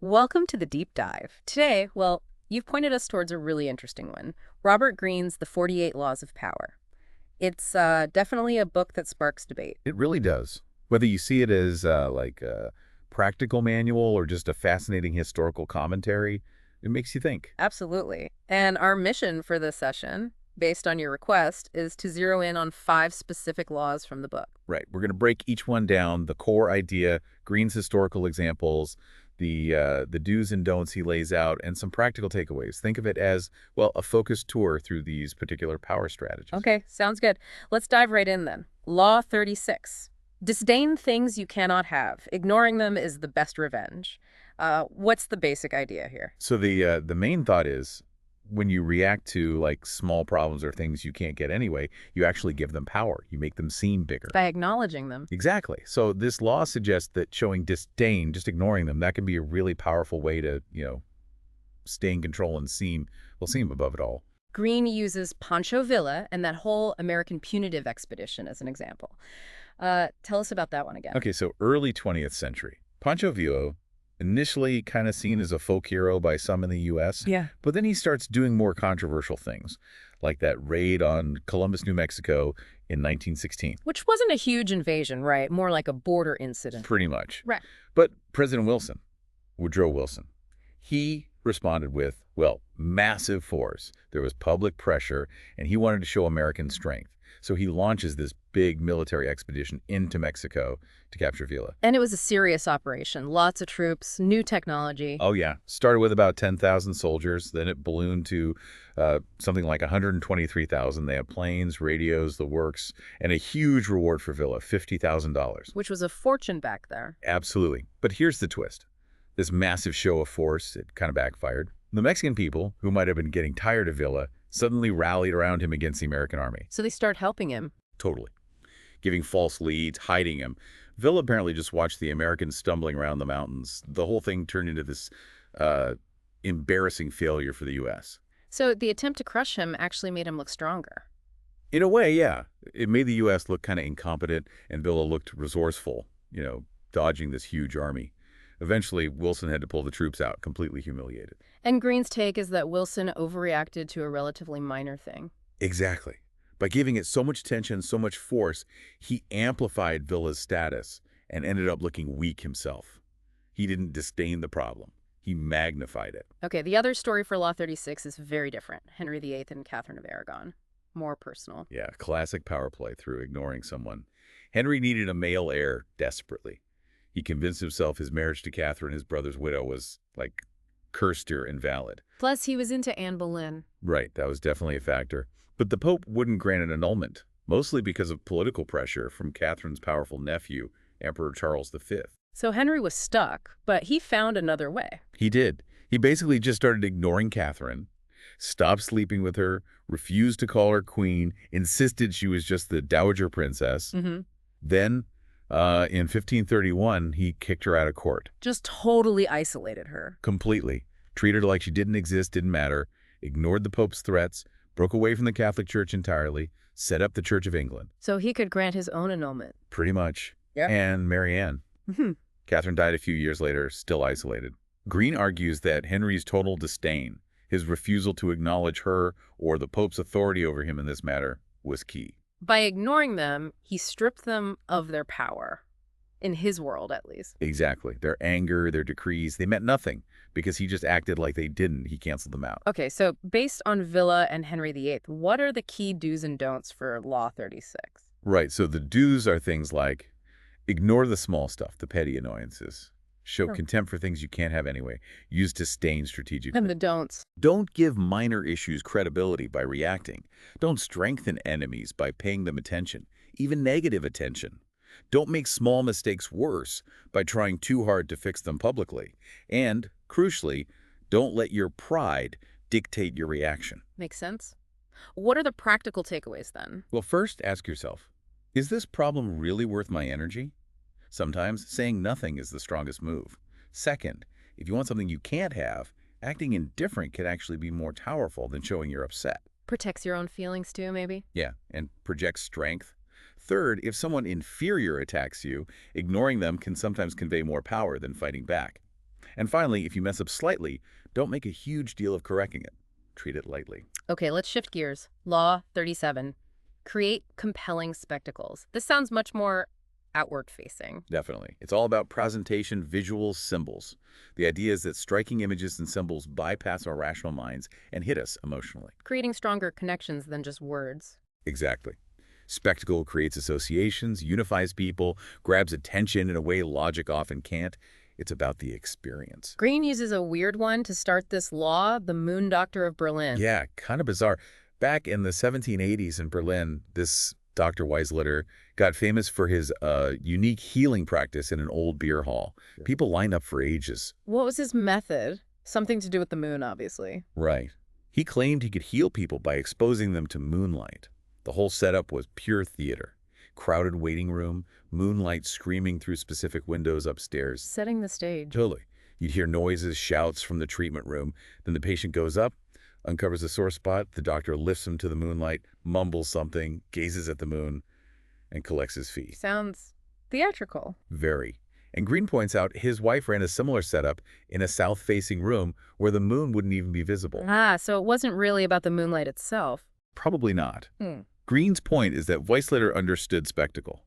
Welcome to the deep dive. Today, you've pointed us towards a really interesting one, Robert Greene's The 48 Laws of Power. It's definitely a book that sparks debate. It really does. Whether you see it as like a practical manual or just a fascinating historical commentary, it makes you think. Absolutely. And our mission for this session, based on your request, is to zero in on 5 specific laws from the book. Right. We're going to break each one down, the core idea, Green's historical examples, the do's and don'ts he lays out, and some practical takeaways. Think of it as, well, a focused tour through these particular power strategies. Okay, sounds good. Let's dive right in then. Law 36. Disdain things you cannot have. Ignoring them is the best revenge. What's the basic idea here? So the main thought is when you react to like small problems or things you can't get anyway, you actually give them power. You make them seem bigger. By acknowledging them. Exactly. So this law suggests that showing disdain, just ignoring them, that can be a really powerful way to, stay in control and seem above it all. Greene uses Pancho Villa and that whole American punitive expedition as an example. Tell us about that one again. Okay, so early 20th century. Pancho Villa, initially kind of seen as a folk hero by some in the U.S., Yeah. but then he starts doing more controversial things, like that raid on Columbus, New Mexico in 1916. Which wasn't a huge invasion, right? More like a border incident. Pretty much. Right. But President Wilson, Woodrow Wilson, he responded with, well, massive force. There was public pressure, and he wanted to show American strength. So he launches this big military expedition into Mexico to capture Villa. And it was a serious operation. Lots of troops, new technology. Oh, yeah. Started with about 10,000 soldiers. Then it ballooned to something like 123,000. They had planes, radios, the works, and a huge reward for Villa, $50,000. Which was a fortune back there. Absolutely. But here's the twist. This massive show of force, it kind of backfired. The Mexican people, who might have been getting tired of Villa, suddenly rallied around him against the American army. So they start helping him. Totally. Giving false leads, hiding him. Villa apparently just watched the Americans stumbling around the mountains. The whole thing turned into this embarrassing failure for the U.S. So the attempt to crush him actually made him look stronger. In a way, yeah. It made the U.S. look kind of incompetent, and Villa looked resourceful, dodging this huge army. Eventually, Wilson had to pull the troops out, completely humiliated. And Greene's take is that Wilson overreacted to a relatively minor thing. Exactly. By giving it so much tension, so much force, he amplified Villa's status and ended up looking weak himself. He didn't disdain the problem. He magnified it. Okay, the other story for Law 36 is very different. Henry VIII and Catherine of Aragon. More personal. Yeah, classic power play through ignoring someone. Henry needed a male heir desperately. He convinced himself his marriage to Catherine, his brother's widow, was, like, cursed or invalid. Plus, he was into Anne Boleyn. Right, that was definitely a factor. But the Pope wouldn't grant an annulment, mostly because of political pressure from Catherine's powerful nephew, Emperor Charles V. So Henry was stuck, but he found another way. He did. He basically just started ignoring Catherine, stopped sleeping with her, refused to call her queen, insisted she was just the dowager princess. Then, in 1531, he kicked her out of court. Just totally isolated her. Completely. Treated her like she didn't exist, didn't matter, ignored the Pope's threats, broke away from the Catholic Church entirely, set up the Church of England. So he could grant his own annulment. Pretty much. Yeah. And Mary Anne. Catherine died a few years later, still isolated. Greene argues that Henry's total disdain, his refusal to acknowledge her or the Pope's authority over him in this matter, was key. By ignoring them, he stripped them of their power. In his world, at least. Exactly. Their anger, their decrees, they meant nothing because he just acted like they didn't. He canceled them out. Okay, so based on Villa and Henry VIII, what are the key do's and don'ts for Law 36? Right. So the do's are things like ignore the small stuff, the petty annoyances. Show contempt for things you can't have anyway. Use disdain strategically. And the don'ts? Don't give minor issues credibility by reacting. Don't strengthen enemies by paying them attention, even negative attention. Don't make small mistakes worse by trying too hard to fix them publicly. And, crucially, don't let your pride dictate your reaction. Makes sense. What are the practical takeaways then? Well, first, ask yourself, is this problem really worth my energy? Sometimes saying nothing is the strongest move. Second, if you want something you can't have, acting indifferent can actually be more powerful than showing you're upset. Protects your own feelings too, maybe? Yeah, and projects strength. Third, if someone inferior attacks you, ignoring them can sometimes convey more power than fighting back. And finally, if you mess up slightly, don't make a huge deal of correcting it. Treat it lightly. Okay, let's shift gears. Law 37. Create compelling spectacles. This sounds much more outward-facing. Definitely. It's all about presentation, visuals, symbols. The idea is that striking images and symbols bypass our rational minds and hit us emotionally. Creating stronger connections than just words. Exactly. Spectacle creates associations, unifies people, grabs attention in a way logic often can't. It's about the experience. Greene uses a weird one to start this law, the Moon Doctor of Berlin. Yeah, kind of bizarre. Back in the 1780s in Berlin, this Dr. Weislitter got famous for his unique healing practice in an old beer hall. People lined up for ages. What was his method? Something to do with the moon, obviously. Right. He claimed he could heal people by exposing them to moonlight. The whole setup was pure theater. Crowded waiting room, moonlight screaming through specific windows upstairs. Setting the stage. Totally. You'd hear noises, shouts from the treatment room. Then the patient goes up, uncovers a sore spot. The doctor lifts him to the moonlight, mumbles something, gazes at the moon, and collects his fee. Sounds theatrical. Very. And Greene points out his wife ran a similar setup in a south-facing room where the moon wouldn't even be visible. So it wasn't really about the moonlight itself. Probably not. Greene's point is that Weislitter understood spectacle.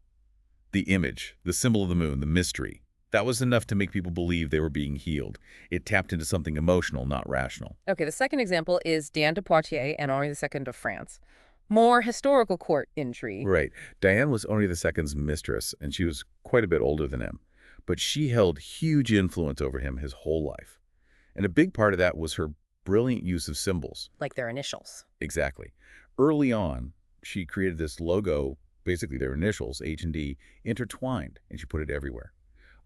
The image, the symbol of the moon, the mystery. That was enough to make people believe they were being healed. It tapped into something emotional, not rational. Okay, the second example is Diane de Poitiers and Henri II of France. More historical court intrigue. Right. Diane was Henri II's mistress, and she was quite a bit older than him. But she held huge influence over him his whole life. And a big part of that was her brilliant use of symbols. Like their initials. Exactly. Early on, she created this logo, basically their initials, H and D, intertwined, and she put it everywhere.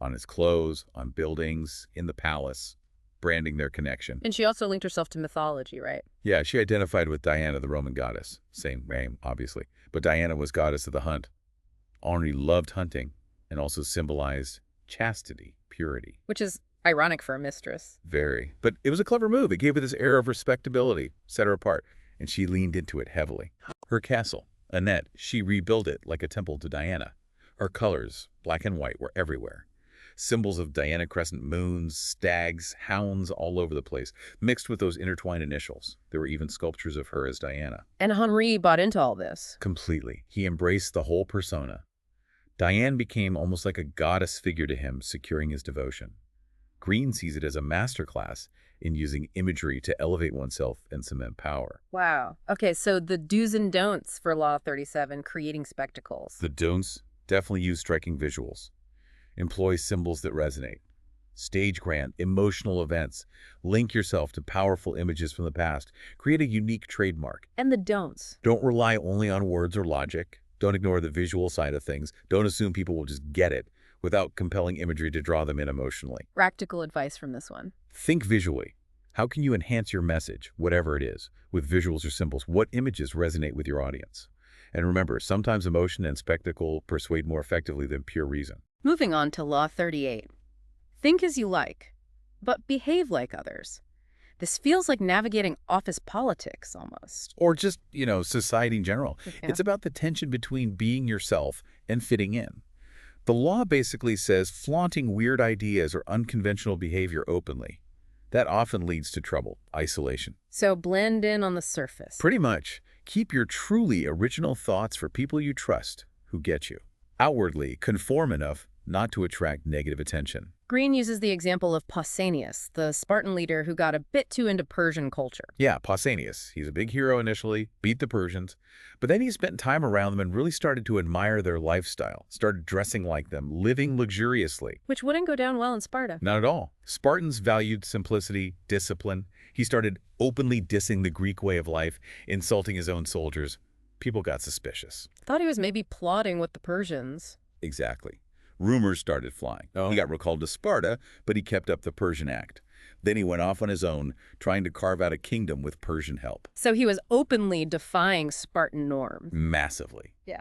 On his clothes, on buildings, in the palace, branding their connection. And she also linked herself to mythology, right? Yeah, she identified with Diana, the Roman goddess. Same name, obviously. But Diana was goddess of the hunt. Henri loved hunting and also symbolized chastity, purity. Which is ironic for a mistress. Very. But it was a clever move. It gave her this air of respectability, set her apart, and she leaned into it heavily. Her castle, Annette, she rebuilt it like a temple to Diana. Her colors, black and white, were everywhere. Symbols of Diana crescent moons, stags, hounds all over the place, mixed with those intertwined initials. There were even sculptures of her as Diana. And Henri bought into all this. Completely. He embraced the whole persona. Diane became almost like a goddess figure to him, securing his devotion. Greene sees it as a masterclass in using imagery to elevate oneself and cement power. Wow. Okay, so the do's and don'ts for Law 37, creating spectacles. The don'ts: definitely use striking visuals. Employ symbols that resonate. Stage grant, emotional events. Link yourself to powerful images from the past. Create a unique trademark. And the don'ts. Don't rely only on words or logic. Don't ignore the visual side of things. Don't assume people will just get it without compelling imagery to draw them in emotionally. Practical advice from this one. Think visually. How can you enhance your message, whatever it is, with visuals or symbols? What images resonate with your audience? And remember, sometimes emotion and spectacle persuade more effectively than pure reason. Moving on to Law 38. Think as you like, but behave like others. This feels like navigating office politics almost. Or just, society in general. Yeah. It's about the tension between being yourself and fitting in. The law basically says flaunting weird ideas or unconventional behavior openly. That often leads to trouble, isolation. So blend in on the surface. Pretty much. Keep your truly original thoughts for people you trust, who get you. Outwardly, conform enough not to attract negative attention. Greene uses the example of Pausanias, the Spartan leader who got a bit too into Persian culture. Yeah, Pausanias. He's a big hero initially, beat the Persians, but then he spent time around them and really started to admire their lifestyle, started dressing like them, living luxuriously. Which wouldn't go down well in Sparta. Not at all. Spartans valued simplicity, discipline. He started openly dissing the Greek way of life, insulting his own soldiers. People got suspicious. Thought he was maybe plotting with the Persians. Exactly. Rumors started flying. He got recalled to Sparta, but he kept up the Persian act. Then he went off on his own, trying to carve out a kingdom with Persian help. So he was openly defying Spartan norms. Massively. Yeah.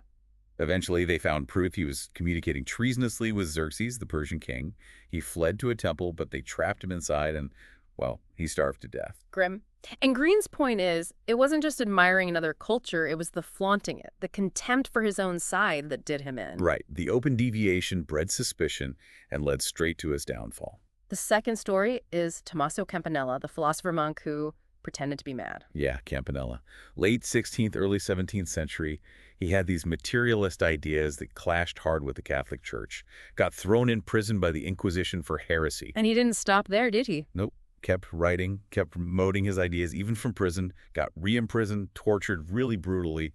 Eventually, they found proof he was communicating treasonously with Xerxes, the Persian king. He fled to a temple, but they trapped him inside and, well, he starved to death. Grim. And Greene's point is, it wasn't just admiring another culture, it was the flaunting it, the contempt for his own side that did him in. Right. The open deviation bred suspicion and led straight to his downfall. The second story is Tommaso Campanella, the philosopher monk who pretended to be mad. Yeah, Campanella. Late 16th, early 17th century, he had these materialist ideas that clashed hard with the Catholic Church. Got thrown in prison by the Inquisition for heresy. And he didn't stop there, did he? Nope. Kept writing, kept promoting his ideas, even from prison, got re-imprisoned, tortured really brutally.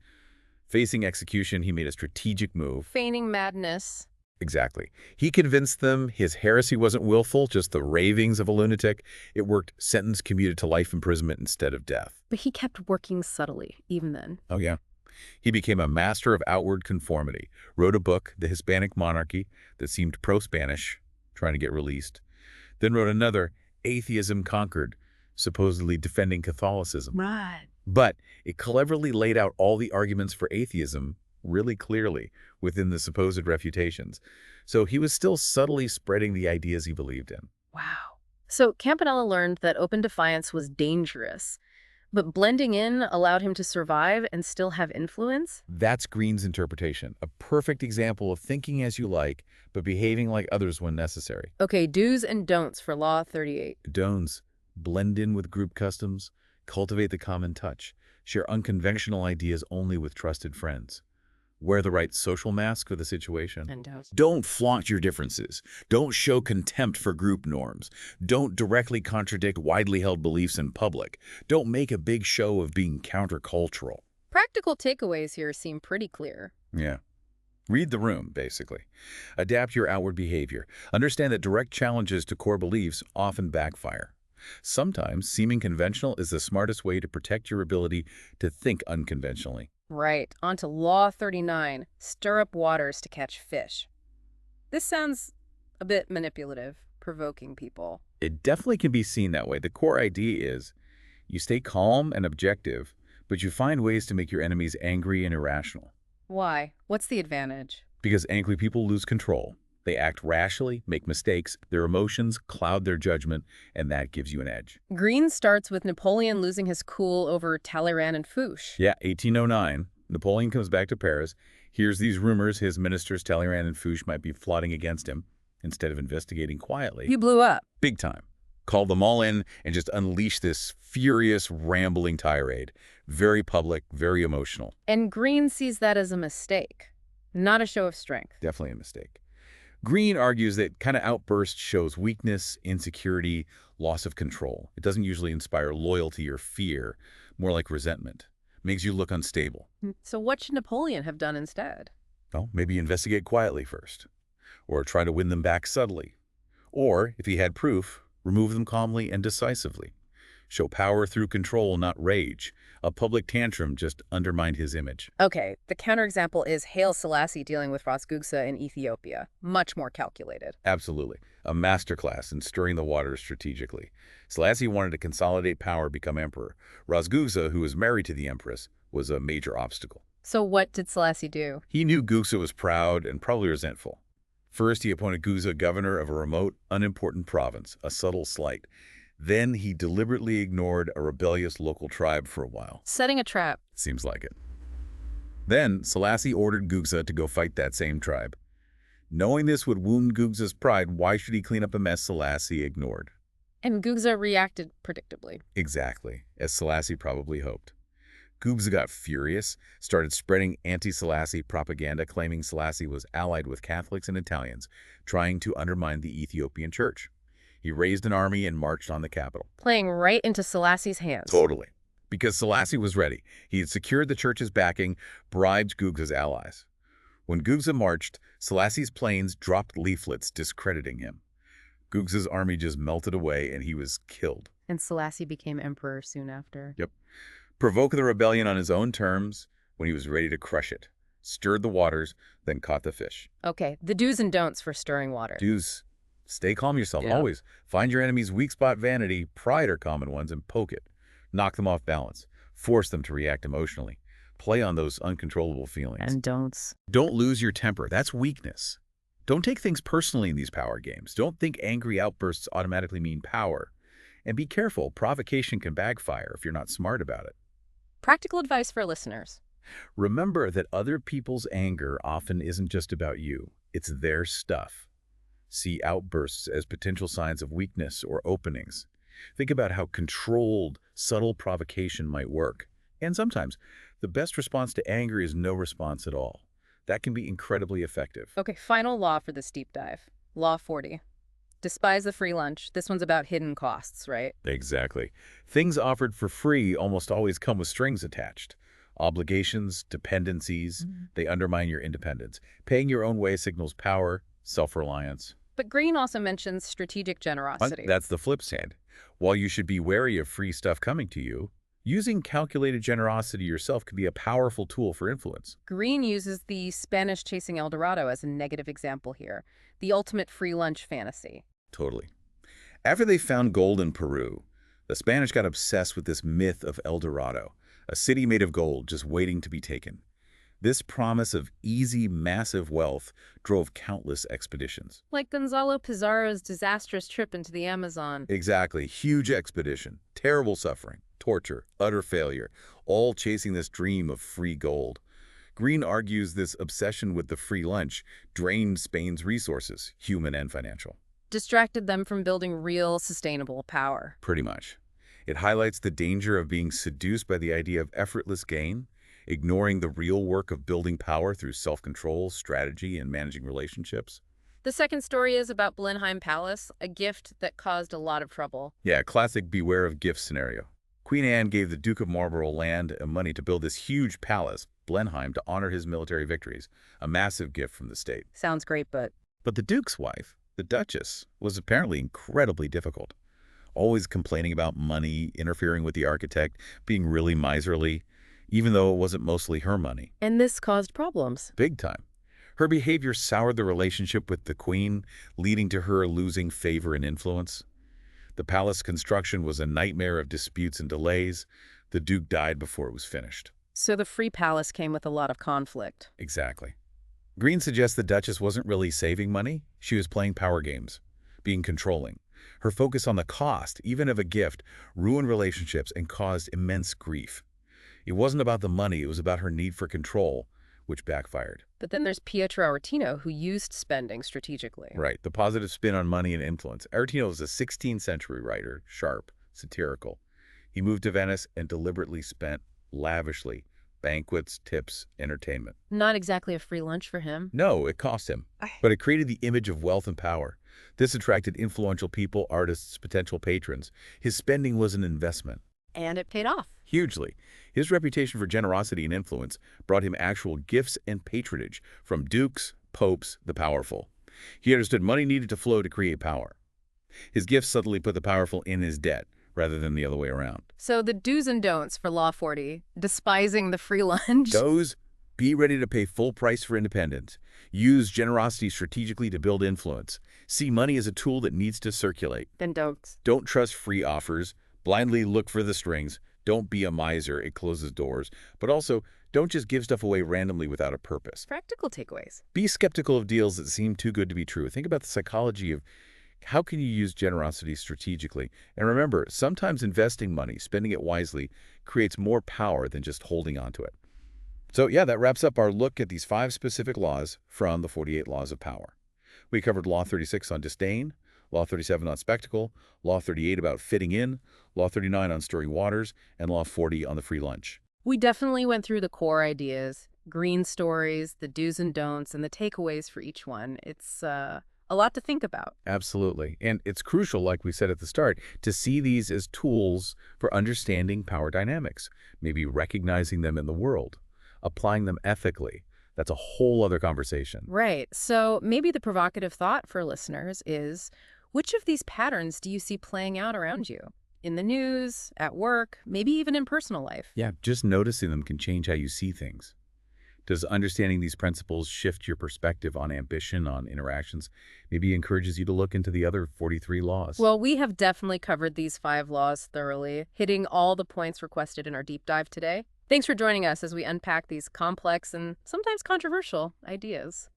Facing execution, he made a strategic move. Feigning madness. Exactly. He convinced them his heresy wasn't willful, just the ravings of a lunatic. It worked. Sentence commuted to life imprisonment instead of death. But he kept working subtly, even then. Oh, yeah. He became a master of outward conformity, wrote a book, The Hispanic Monarchy, that seemed pro-Spanish, trying to get released. Then wrote another, Atheism Conquered, supposedly defending Catholicism. Right. But it cleverly laid out all the arguments for atheism really clearly within the supposed refutations. So he was still subtly spreading the ideas he believed in. Wow. So Campanella learned that open defiance was dangerous, but blending in allowed him to survive and still have influence? That's Greene's interpretation, a perfect example of thinking as you like, but behaving like others when necessary. Okay, do's and don'ts for Law 38. Don'ts: blend in with group customs, cultivate the common touch, share unconventional ideas only with trusted friends. Wear the right social mask for the situation. And don'ts. Don't flaunt your differences. Don't show contempt for group norms. Don't directly contradict widely held beliefs in public. Don't make a big show of being countercultural. Practical takeaways here seem pretty clear. Yeah. Read the room, basically. Adapt your outward behavior. Understand that direct challenges to core beliefs often backfire. Sometimes seeming conventional is the smartest way to protect your ability to think unconventionally. Right, on to Law 39, stir up waters to catch fish. This sounds a bit manipulative, provoking people. It definitely can be seen that way. The core idea is you stay calm and objective, but you find ways to make your enemies angry and irrational. Why? What's the advantage? Because angry people lose control. They act rashly, make mistakes, their emotions cloud their judgment, and that gives you an edge. Greene starts with Napoleon losing his cool over Talleyrand and Fouché. Yeah, 1809. Napoleon comes back to Paris, hears these rumors his ministers Talleyrand and Fouché might be plotting against him. Instead of investigating quietly, You blew up. big time, called them all in and just unleashed this furious, rambling tirade. Very public, very emotional. And Greene sees that as a mistake, not a show of strength. Definitely a mistake. Greene argues that kind of outburst shows weakness, insecurity, loss of control. It doesn't usually inspire loyalty or fear, more like resentment. Makes you look unstable. So what should Napoleon have done instead? Well, maybe investigate quietly first, or try to win them back subtly. Or, if he had proof, remove them calmly and decisively. Show power through control, not rage. A public tantrum just undermined his image. Okay, the counterexample is Haile Selassie dealing with Ras Gugsa in Ethiopia. Much more calculated. Absolutely. A masterclass in stirring the waters strategically. Selassie wanted to consolidate power, become emperor. Ras Gugsa, who was married to the empress, was a major obstacle. So what did Selassie do? He knew Gugsa was proud and probably resentful. First, he appointed Gugsa governor of a remote, unimportant province, a subtle slight. Then he deliberately ignored a rebellious local tribe for a while. Setting a trap. Seems like it. Then Selassie ordered Gugsa to go fight that same tribe. Knowing this would wound Gugsa's pride, why should he clean up a mess Selassie ignored? And Gugsa reacted predictably. Exactly, as Selassie probably hoped. Gugsa got furious, started spreading anti-Selassie propaganda claiming Selassie was allied with Catholics and Italians, trying to undermine the Ethiopian church. He raised an army and marched on the capital. Playing right into Selassie's hands. Totally. Because Selassie was ready. He had secured the church's backing, bribed Gugsa's allies. When Gugsa marched, Selassie's planes dropped leaflets discrediting him. Gugsa's army just melted away and he was killed. And Selassie became emperor soon after. Yep. Provoked the rebellion on his own terms when he was ready to crush it. Stirred the waters, then caught the fish. Okay, the do's and don'ts for stirring water. Do's: stay calm yourself, Yeah. always. Find your enemy's weak spot, vanity, pride are common ones, and poke it. Knock them off balance. Force them to react emotionally. Play on those uncontrollable feelings. And don'ts. Don't lose your temper. That's weakness. Don't take things personally in these power games. Don't think angry outbursts automatically mean power. And be careful, provocation can backfire if you're not smart about it. Practical advice for listeners. Remember that other people's anger often isn't just about you. It's their stuff. See outbursts as potential signs of weakness or openings. Think about how controlled, subtle provocation might work. And sometimes, the best response to anger is no response at all. That can be incredibly effective. Okay, final law for this deep dive. Law 40. Despise the free lunch. This one's about hidden costs, right? Exactly. Things offered for free almost always come with strings attached. Obligations, dependencies, they undermine your independence. Paying your own way signals power, self-reliance. But Greene also mentions strategic generosity. That's the flip side. While you should be wary of free stuff coming to you, using calculated generosity yourself can be a powerful tool for influence. Greene uses the Spanish chasing El Dorado as a negative example here, the ultimate free lunch fantasy. Totally. After they found gold in Peru, the Spanish got obsessed with this myth of El Dorado, a city made of gold just waiting to be taken. This promise of easy, massive wealth drove countless expeditions. Like Gonzalo Pizarro's disastrous trip into the Amazon. Exactly. Huge expedition, terrible suffering, torture, utter failure, all chasing this dream of free gold. Greene argues this obsession with the free lunch drained Spain's resources, human and financial. Distracted them from building real, sustainable power. Pretty much. It highlights the danger of being seduced by the idea of effortless gain, ignoring the real work of building power through self-control, strategy, and managing relationships. The second story is about Blenheim Palace, a gift that caused a lot of trouble. Yeah, classic beware of gift scenario. Queen Anne gave the Duke of Marlborough land and money to build this huge palace, Blenheim, to honor his military victories, a massive gift from the state. Sounds great, but But the Duke's wife, the Duchess, was apparently incredibly difficult. Always complaining about money, interfering with the architect, being really miserly, even though it wasn't mostly her money. And this caused problems. Big time. Her behavior soured the relationship with the Queen, leading to her losing favor and influence. The palace construction was a nightmare of disputes and delays. The Duke died before it was finished. So the free palace came with a lot of conflict. Exactly. Greene suggests the Duchess wasn't really saving money. She was playing power games, being controlling. Her focus on the cost, even of a gift, ruined relationships and caused immense grief. It wasn't about the money, it was about her need for control, which backfired. But then there's Pietro Aretino, who used spending strategically. Right, the positive spin on money and influence. Aretino was a 16th century writer, sharp, satirical. He moved to Venice and deliberately spent lavishly. Banquets, tips, entertainment. Not exactly a free lunch for him. No, it cost him. But it created the image of wealth and power. This attracted influential people, artists, potential patrons. His spending was an investment. And it paid off. Hugely. His reputation for generosity and influence brought him actual gifts and patronage from dukes, popes, the powerful. He understood money needed to flow to create power. His gifts suddenly put the powerful in his debt, rather than the other way around. So the do's and don'ts for Law 40, despising the free lunch. Do's, be ready to pay full price for independence. Use generosity strategically to build influence. See money as a tool that needs to circulate. Then don'ts. Don't trust free offers. Blindly look for the strings. Don't be a miser. It closes doors. But also, don't just give stuff away randomly without a purpose. Practical takeaways. Be skeptical of deals that seem too good to be true. Think about the psychology of how can you use generosity strategically? And remember, sometimes investing money, spending it wisely, creates more power than just holding on to it. So yeah, that wraps up our look at these 5 specific laws from the 48 Laws of Power. We covered Law 36 on disdain, Law 37 on spectacle, Law 38 about fitting in, Law 39 on stirring waters, and Law 40 on the free lunch. We definitely went through the core ideas, Greene stories, the do's and don'ts, and the takeaways for each one. It's a lot to think about. Absolutely. And it's crucial, like we said at the start, to see these as tools for understanding power dynamics, maybe recognizing them in the world, applying them ethically. That's a whole other conversation. Right. So maybe the provocative thought for listeners is, which of these patterns do you see playing out around you? In the news, at work, maybe even in personal life? Yeah, just noticing them can change how you see things. Does understanding these principles shift your perspective on ambition, on interactions? Maybe encourages you to look into the other 43 laws. Well, we have definitely covered these 5 laws thoroughly, hitting all the points requested in our deep dive today. Thanks for joining us as we unpack these complex and sometimes controversial ideas.